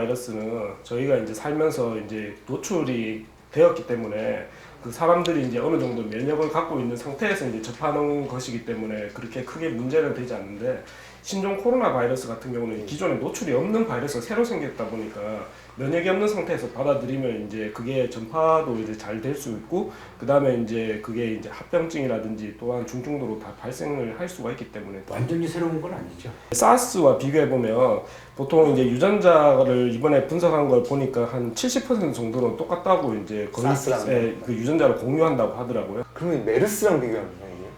바이러스는 저희가 이제 살면서 이제 노출이 되었기 때문에 그 사람들이 이제 어느 정도 면역을 갖고 있는 상태에서 이제 접하는 것이기 때문에 그렇게 크게 문제는 되지 않는데, 신종 코로나 바이러스 같은 경우는 기존에 노출이 없는 바이러스가 새로 생겼다 보니까 면역이 없는 상태에서 받아들이면 이제 그게 전파도 이제 잘 될 수 있고, 그 다음에 이제 그게 이제 합병증이라든지 또한 중증도로 다 발생을 할 수가 있기 때문에. 완전히 새로운 건 아니죠. 사스와 비교해 보면 보통 이제 유전자를 이번에 분석한 걸 보니까 한 70% 정도는 똑같다고 이제 거의 그 유전자를 공유한다고 하더라고요. 그러면 메르스랑 비교하면 이게?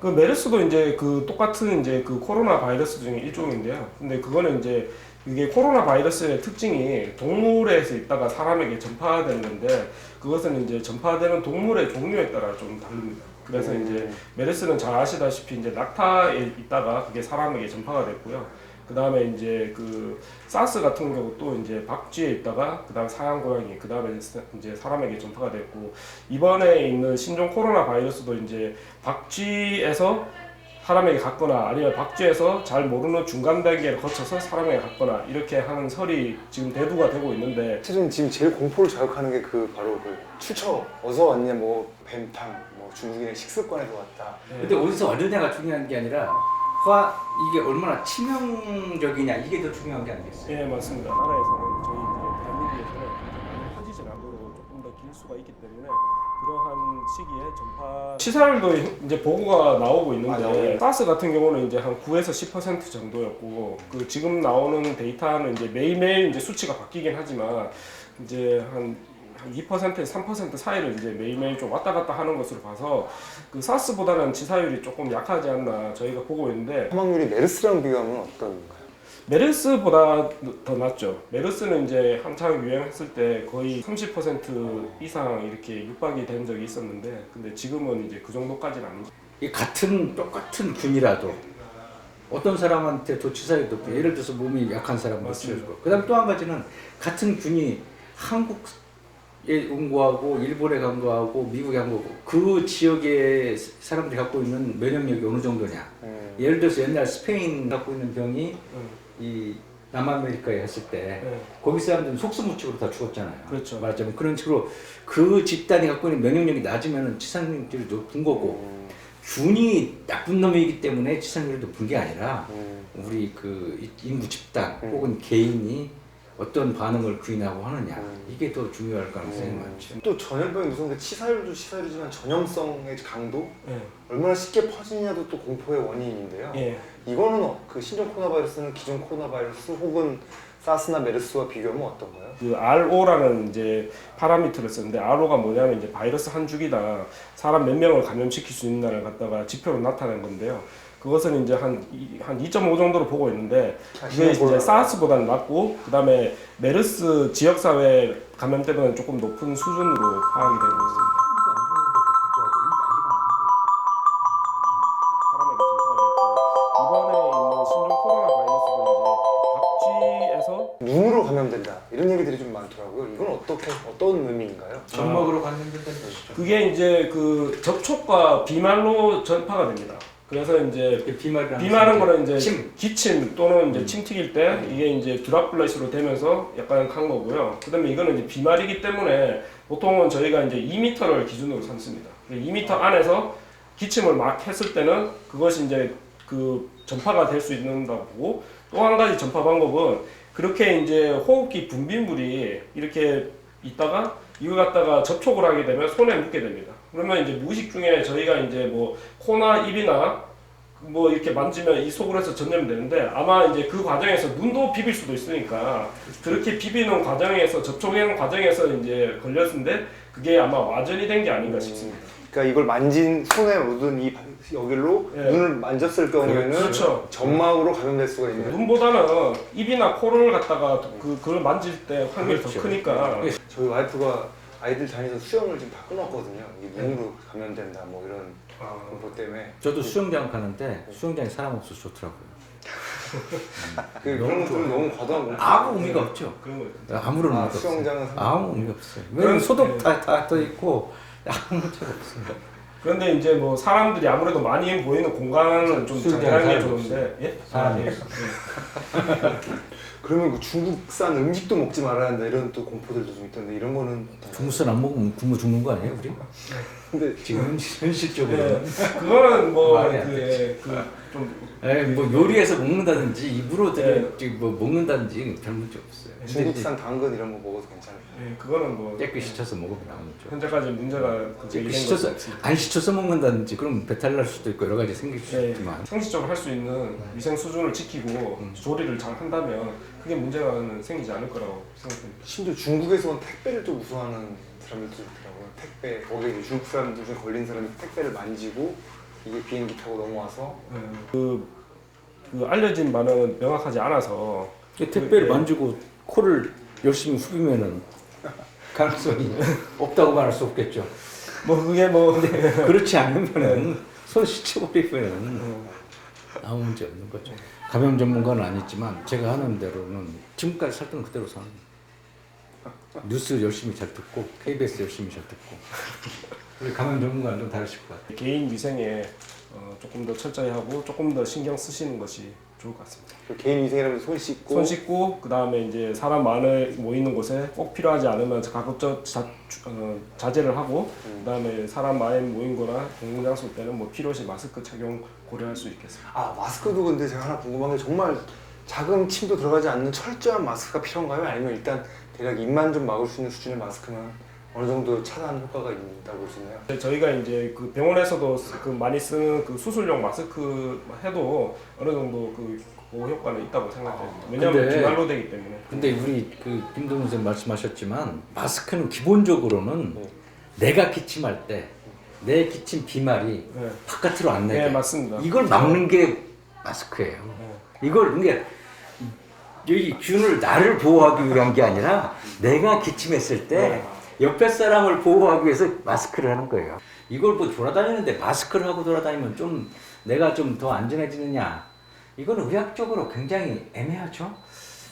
그 메르스도 이제 그 똑같은 이제 그 코로나 바이러스 중에 일종인데요. 근데 그거는 이제 이게 코로나 바이러스의 특징이 동물에서 있다가 사람에게 전파되는 건데, 그것은 이제 전파되는 동물의 종류에 따라 좀 다릅니다. 그래서 이제 메르스는 잘 아시다시피 이제 낙타에 있다가 그게 사람에게 전파가 됐고요. 그 다음에 이제 그 사스 같은 경우도 이제 박쥐에 있다가 그 다음에 사양 고양이, 그 다음에 이제 사람에게 전파가 됐고, 이번에 있는 신종 코로나 바이러스도 이제 박쥐에서 사람에게 갔거나 아니면 박쥐에서 잘 모르는 중간 단계를 거쳐서 사람에게 갔거나 이렇게 하는 설이 지금 대두가 되고 있는데, 사실은 지금 제일 공포를 자극하는 게 그 바로 그 출처 어디서 왔냐, 뭐 뱀탕, 뭐 중국인의 식습관에서 왔다. 근데 어디서 왔느냐가 중요한 게 아니라 이게 얼마나 치명적이냐, 이게 더 중요한 게 아니겠어요? 네, 맞습니다. 나라에서는 저희 이제 대한민국에서는 많이 퍼지지 않도록 조금 더 길 수가 있기 때문에 그러한 시기에 전파 치사율도 이제 보고가 나오고 있는데, 사스 같은 경우는 이제 한 9에서 10% 정도였고, 그 지금 나오는 데이터는 이제 매일매일 이제 수치가 바뀌긴 하지만 이제 한 2%에서 3% 사이를 이제 매일매일 좀 왔다 갔다 하는 것으로 봐서 그 사스보다는 치사율이 조금 약하지 않나 저희가 보고 있는데, 사망률이 메르스랑 비교하면 어떤가요? 메르스보다 더 낮죠. 메르스는 이제 한창 유행했을 때 거의 30% 이상 이렇게 육박이 된 적이 있었는데, 근데 지금은 이제 그 정도까지는 아니죠. 이 똑같은 균이라도 어떤 사람한테 도치사율이 높고, 예를 들어서 몸이 약한 사람은 도치사율이. 그다음 또 한 가지는 같은 균이 한국에 온 거하고 일본에 간 거하고 미국에 간 거고, 그 지역의 사람들이 갖고 있는 면역력이 어느 정도냐. 예를 들어서 옛날 스페인 갖고 있는 병이 이 남아메리카에 했을 때 거기 사람들은 속수무책으로 다 죽었잖아요. 그렇죠. 말하자면 그런 식으로 그 집단이 갖고 있는 면역력이 낮으면 치상률이 높은 거고, 균이 나쁜 놈이기 때문에 치상률이 높은 게 아니라 우리 그 인구 집단 혹은 개인이 어떤 반응을 구인하고 하느냐, 이게 더 중요할 가능성이 많죠. 또 전염병이 무서운 게 치사율도 치사율이지만 전염성의 강도, 네. 얼마나 쉽게 퍼지느냐도 또 공포의 원인인데요. 예. 이거는 그 신종 코로나 바이러스는 기존 코로나 바이러스 혹은 사스나 메르스와 비교하면 어떤가요? 그 RO라는 이제 파라미터를 쓰는데, RO가 뭐냐면 이제 바이러스 한 주기당 사람 몇 명을 감염시킬 수 있느냐를 갖다가 지표로 나타낸 건데요. 그것은 이제 한 2.5 정도로 보고 있는데, 그게 이제 사스보다는 낮고, 그 다음에 메르스 지역사회 감염 때보다는 조금 높은 수준으로 파악이 되고 있습니다. 사람에게 전파가 됐고, 이번에 있는 신종 코로나 바이러스도 이제 박쥐에서 눈으로 감염된다, 이런 얘기들이 좀 많더라고요. 이건 어떤 의미인가요? 점막으로 감염된다는 것이죠. 그게 이제 그 접촉과 비말로 전파가 됩니다. 그래서 이제 비말은 거는 이제 기침 또는 이제 침 튀길 때 이게 이제 드랍플렛으로 되면서 약간 간 거고요. 그다음에 이거는 이제 비말이기 때문에 보통은 저희가 이제 2m를 기준으로 삼습니다. 2m 안에서 기침을 막 했을 때는 그것이 이제 그 전파가 될 수 있는다고 보고, 또 한 가지 전파 방법은 그렇게 이제 호흡기 분비물이 이렇게 있다가 이거 갖다가 접촉을 하게 되면 손에 묻게 됩니다. 그러면 이제 무의식 중에 저희가 이제 뭐 코나 입이나 뭐 이렇게 만지면 이 속으로 해서 전염이 되는데, 아마 이제 그 과정에서 눈도 비빌 수도 있으니까 그렇게 비비는 과정에서, 접촉하는 과정에서 이제 걸렸는데 그게 아마 와전이 된 게 아닌가 싶습니다. 그러니까 이걸 만진 손에 묻은 이 여기로 눈을 만졌을 경우에는 그렇죠. 점막으로 감염될 수가 있는. 눈보다는 입이나 코를 갖다가 그걸 만질 때 확률이 더 크니까. 저희 와이프가 아이들 다니면서 수영을 지금 다 끊었거든요. 이 눈으로 감염된다 뭐 이런 공포 때문에. 저도 수영장 가는데 수영장에 사람 없어서 좋더라고요. 그런 것들은 너무 과도한 공포. 아무 의미가 없죠. 그런 거. 아무런 의미가 수영장은 없어요. 아무 의미가 없어요. 왜냐면 소독 다 떠 있고 아무 문제가 없어요. 그런데 이제 뭐 사람들이 아무래도 많이 보이는 공간은 좀 자제하는 게 좋은데, 예? 사람이 그러면 그 중국산 음식도 먹지 말아야 한다 이런 또 공포들도 좀 있던데 이런 거는 중국산 안 먹으면 굶어 죽는 거 아니에요, 우리? 근데 지금 현실적으로. 네, 그거는 뭐 말이 안 좀 뭐 요리해서 먹는다든지 입으로 뭐 먹는다든지 별 문제 없어요. 근데 중국산 당근 이런 거 먹어도 괜찮아요. 그거는 뭐 깨끗이 씻어서 먹으면 나오죠. 현재까지 문제가 깨끗이 씻어서 안 씻어서 먹는다든지 그럼 배탈 날 수도 있고 여러 가지 생길 수 있지만 상식적으로 할 수 있는 위생 수준을 지키고 조리를 잘 한다면 크게 문제가 생기지 않을 거라고 생각합니다. 심지어 중국에서는 택배를 또 무서워하는 사람들도 있더라고요. 택배 거기 중국 사람들 중에 걸린 사람이 택배를 만지고 이게 비행기 타고 넘어와서 그 알려진 바는 명확하지 않아서 택배를 만지고 코를 열심히 후비면은 가능성이 없다고 말할 수 없겠죠. 뭐 그게 뭐 그렇지 않으면은 손 씻어버리면은 아무 문제 없는 거죠. 감염 전문가는 아니지만 제가 하는 대로는 지금까지 살던 그대로 사는 뉴스 열심히 잘 듣고 KBS 열심히 잘 듣고 우리 감염 전문가는 좀 다르실 것 같아요. 개인 위생에 조금 더 철저히 하고 조금 더 신경 쓰시는 것이 좋을 것 같습니다. 그 개인 위생이라면 손 씻고 그 다음에 이제 사람 많이 모이는 곳에 꼭 필요하지 않으면 가급적 자제를 하고 그 다음에 사람 많이 모인 거나 공공장소 때는 뭐 필요시 마스크 착용 고려할 수 있겠습니다. 아 마스크도 근데 제가 하나 궁금한 게 정말 작은 침도 들어가지 않는 철저한 마스크가 필요한가요? 아니면 일단 대략 입만 좀 막을 수 있는 수준의 마스크만 어느 정도 차단 효과가 있다고 볼 수 있나요? 저희가 이제 그 병원에서도 그 많이 쓰는 그 수술용 마스크 해도 어느 정도 그 효과는 있다고 생각합니다. 왜냐하면 비말로 되기 때문에. 근데 우리 그 김동훈 선생 말씀하셨지만 마스크는 기본적으로는 내가 기침할 때 내 기침 비말이 바깥으로 안 나게. 네, 맞습니다. 이걸 막는 게 마스크예요. 이걸 그러니까 여기 균을 나를 보호하기 위한 게 아니라 내가 기침했을 때 옆에 사람을 보호하기 위해서 마스크를 하는 거예요. 이걸 뭐 돌아다니는데 마스크를 하고 돌아다니면 좀 내가 좀 더 안전해지느냐? 이거는 의학적으로 굉장히 애매하죠.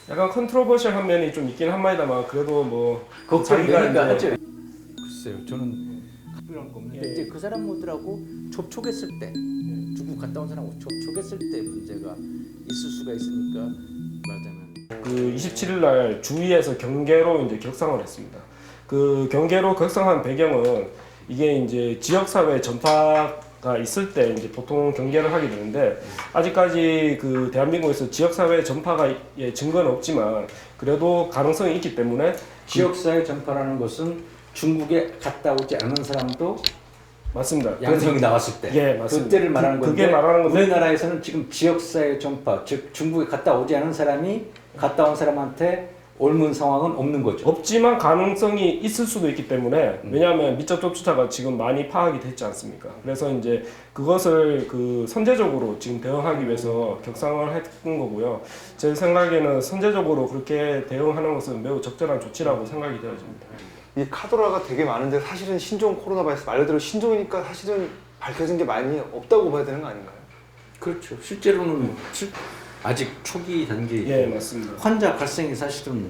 약간 컨트로버셜한 면이 좀 있긴 합니다만 그래도 뭐 걱정되니까 하죠. 글쎄요, 저는 그런 거 없는데 이제 그 사람들하고 접촉했을 때 중국 갔다 온 사람하고 접촉했을 때 문제가 있을 수가 있으니까 말하자면 그 27일 날 주위에서 경계로 이제 격상을 했습니다. 그 경계로 격상한 배경은 이게 이제 지역사회 전파가 있을 때 이제 보통 경계를 하게 되는데 아직까지 그 대한민국에서 지역사회 전파가 증거는 없지만 그래도 가능성이 있기 때문에 지역사회 전파라는 것은 중국에 갔다 오지 않은 사람도 맞습니다. 양성이 나왔을 때 예, 맞습니다. 그때를 말하는 건데 그게 말하는 건데 우리나라에서는 지금 지역사회 전파 즉 중국에 갔다 오지 않은 사람이 갔다 온 사람한테 옮은 상황은 없는 거죠. 없지만 가능성이 있을 수도 있기 때문에 왜냐하면 미적 접촉자가 지금 많이 파악이 됐지 않습니까? 그래서 이제 그것을 그 선제적으로 지금 대응하기 위해서 격상을 했던 거고요. 제 생각에는 선제적으로 그렇게 대응하는 것은 매우 적절한 조치라고 생각이 되어집니다. 이 카더라가 되게 많은데 사실은 신종 코로나 바이러스 말 그대로 신종이니까 사실은 밝혀진 게 많이 없다고 봐야 되는 거 아닌가요? 그렇죠. 실제로는 아직 초기 단계. 예, 맞습니다. 환자 발생이 사실은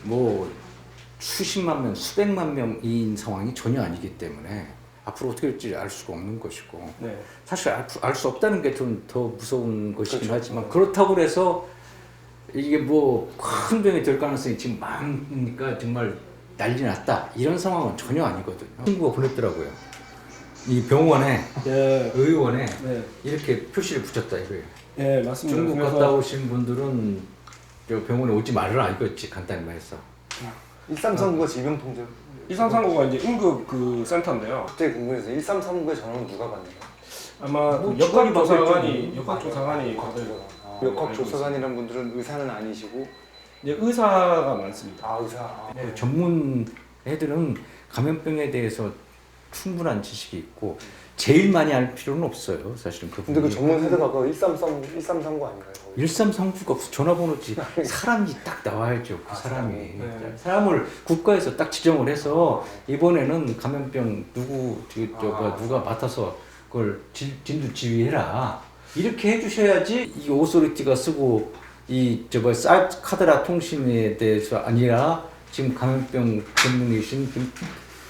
뭐 수십만 명, 수백만 명인 상황이 전혀 아니기 때문에 앞으로 어떻게 될지 알 수가 없는 것이고 네. 사실 알 수 없다는 게 좀 더 무서운 것이긴 하지만 그렇다고 해서 이게 뭐 큰 병이 될 가능성이 지금 많으니까 정말 난리 났다 이런 상황은 전혀 아니거든요. 친구가 보냈더라고요. 이 병원에 의원에 이렇게 표시를 붙였다 이거예요. 네, 맞습니다. 중국 갔다 오신 분들은 병원에 오지 말라 이거지 간단히 말해서. 1339가 질병통제. 1339가 이제 응급 그 센터인데요. 갑자기 궁금해서 1339의 전화는 누가 받나요? 아마 그 역학조사관이 받을 역학조사관이란 분들은 의사는 아니시고 이제 의사가 많습니다. 아 의사. 그 전문 애들은 감염병에 대해서 충분한 지식이 있고 제일 많이 알 필요는 없어요 사실은. 근데 그 전문 헤드가 그 1339 아닌가요? 1339가 전화번호지 사람이 딱 나와야죠. 그 사람이 사람을 국가에서 딱 지정을 해서 이번에는 감염병 누가 맡아서 그걸 진두 지휘해라 이렇게 해주셔야지 이 오소리티가 쓰고 이 카드라 통신에 대해서 아니라 지금 감염병 전문이신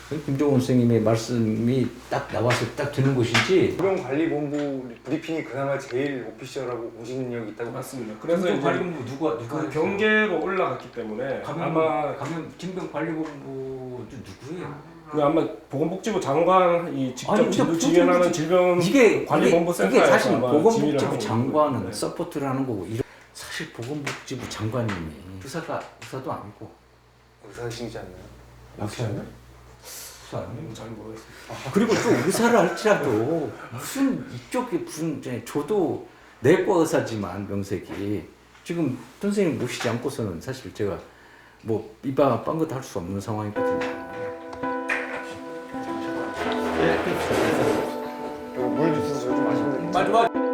김종원 선생님의 말씀이 딱 나와서 딱 드는 것이지. 질병관리본부 브리핑이 그나마 제일 오피셜하고 공식 능력이 있다고 맞습니다. 그래서 이제 질병관리본부 누가 그 경계로 올라갔기 때문에 아마 질병관리본부도 누구예요? 그 아마 보건복지부 장관이 직접 아니, 진도 근데 지휘하는 질병관리본부센터에서 이게 사실 아마 지휘를 보건복지부 하고 장관은 있는 거예요. 서포트를 하는 거고 사실 보건복지부 장관님이 의사도 아니고 의사이시지 않나요? 의사였나? 잘 모르겠습니다. 그리고 또 의사를 할지라도 무슨 이쪽에 무슨 저도 내과 의사지만 명색이 지금 선생님 모시지 않고서는 사실 제가 뭐 이바 딴 것도 할 수 없는 상황이거든요. 물 주셔서 저 좀 마시면 되겠죠? 마지막.